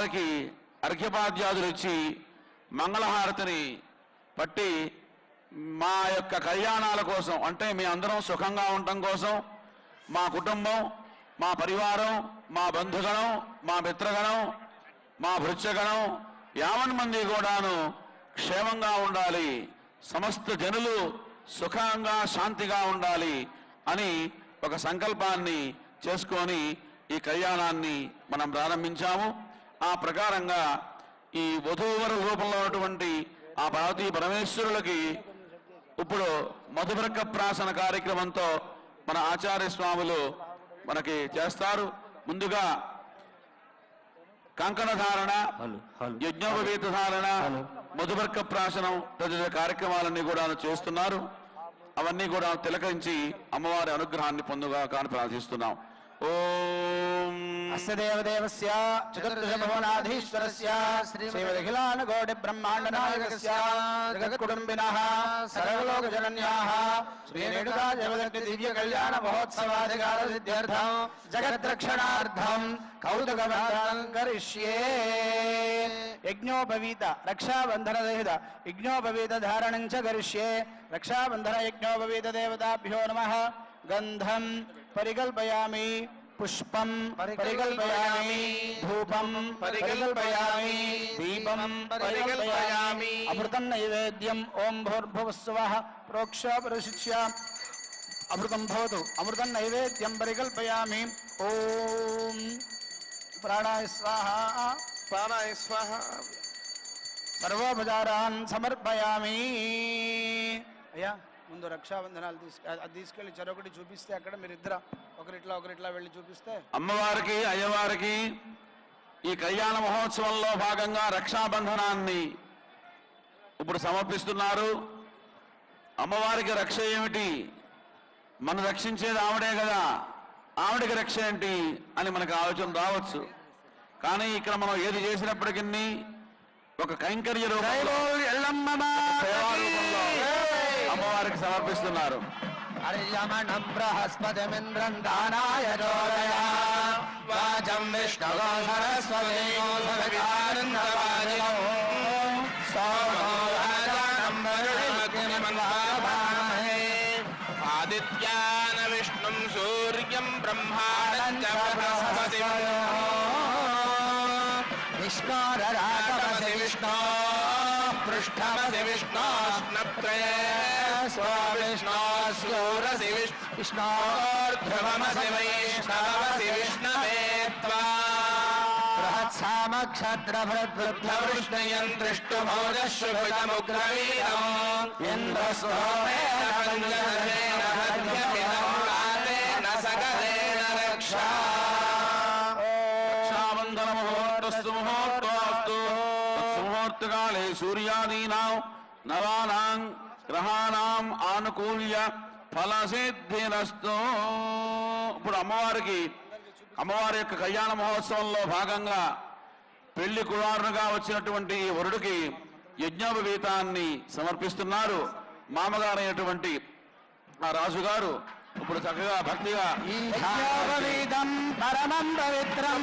అమ్మవారికి అర్ఘ్యపాద్యాదులు ఇచ్చి మంగళహారతిని పట్టి మా యొక్క కళ్యాణాల కోసం, అంటే మీ అందరం సుఖంగా ఉండటం కోసం, మా కుటుంబం, మా పరివారం, మా బంధుగణం, మా మిత్రగణం, మా భృత్యగణం 50 మంది కూడాను క్షేమంగా ఉండాలి, సమస్త జనులు సుఖంగా శాంతిగా ఉండాలి అని ఒక సంకల్పాన్ని చేసుకొని ఈ కళ్యాణాన్ని మనం ప్రారంభించాము. ఆ ప్రకారంగా ఈ వధూవర రూపంలో ఉన్నటువంటి ఆ పార్వతీ పరమేశ్వరులకి ఇప్పుడు మధుబ్రహ్మ ప్రాసన కార్యక్రమంతో మన ఆచార్య స్వాములు మనకి చేస్తారు. ముందుగా కంకణ ధారణ, యజ్ఞోపవీత ధారణ, మధుబ్రహ్మ ప్రాసనం తదితర కార్యక్రమాలన్నీ కూడా చేస్తున్నారు. అవన్నీ కూడా తిలకరించి అమ్మవారి అనుగ్రహాన్ని పొందుగా కాని ప్రార్థిస్తున్నాం. ఓం అస్య దేవదేవస్య చతుర్దశ భువనాధీశ్వరస్య శ్రీమదఖిలాన కోటి బ్రహ్మాండ నాయకస్య జగత్కుటుంబినః సర్వలోక జనన్యాః శ్రీ రేణుకా దేవదత్తి దివ్య కళ్యాణ మహోత్సవాధికార సిద్ధ్యర్థం జగద్రక్షణార్థం కౌతుకవర్ధనం కరిష్యే. యజ్ఞోపవీత రక్షాబంధన దహిత యజ్ఞోపవీత ధారణం చ కరిష్యే. రక్షాబంధన యజ్ఞోపవీత దేవతాభ్యో నమః. గంధం పరికల్పయామి, పుష్పం పరికల్పయామి, ధూపం పరికల్పయామి, దీపం పరికల్పయామి. అమృతం నైవేద్యం. ఓం భూర్భువస్సువః ప్రోక్ష పరిశిష్య అమృతం భవతు. అమృతం నైవేద్యం పరికల్పయామి. ఓం ప్రాణాయ స్వాహ ప్రాణాయ స్వాహ. సర్వోపచారాన్ సమర్పయామి. అయ్యా ముందు రక్షాబంధనాలు అది తీసుకెళ్ళి చెరొకటి చూపిస్తే అక్కడ మీరిద్దరు ఒకరిట్లా వెళ్ళి చూపిస్తే అమ్మవారికి అయ్యవారికి ఈ కళ్యాణ మహోత్సవంలో భాగంగా రక్షాబంధనాన్ని ఇప్పుడు సమర్పిస్తున్నారు. అమ్మవారికి రక్ష ఏమిటి? మనం రక్షించేది ఆవిడే కదా, ఆవిడకి రక్ష ఏంటి అని మనకు ఆలోచన రావచ్చు. కానీ ఇక్కడ మనం ఏది చేసినప్పటికీ ఒక కైంకర్య రూపంలో అమ్మవారికి సమర్పిస్తున్నారు. హరియమణం బృహస్పతిమింద్రం దానాయ జోదయ వాచం విష్ణవో సరస్వతేయో సవితానందవాజినో సోమో రాజానం వరుణమగ్నిమన్వామహే. ఆదిత్యాన విష్ణుం సూర్యం బ్రహ్మాణం చ బృహస్పతిం విష్ణోరరాకమసి విష్ణో పృష్ఠమసి విష్ణోష్ణప్రయే స్వావిష్ణో సూరసి విష్ణోర్ధ్రువమసి వైష్ణవసి విష్ణవే త్వా బృహత్సామక్షత్రభృద్వృద్ధవృష్ణయం దృష్టుమౌజశుభృతముగ్రవీరం ఇంద్రస్వమేన పంచదశేన హర్యమిదం రాతేన సకలేన రక్షా. ముహూర్తకాలే సూర్యాదీనాం నవానాం గ్రహాణాం ఆనుకూల్య ఫలసిద్ధిరస్తు. ఇప్పుడు అమ్మవారి యొక్క కళ్యాణ మహోత్సవంలో భాగంగా పెళ్లి కుమారునిగా వచ్చినటువంటి వరుడికి యజ్ఞోపవీతాన్ని సమర్పిస్తున్నారు. మామగారు అయినటువంటి ఆ రాజుగారు ఇప్పుడు చక్కగా భక్తిగా పరమం పవిత్రం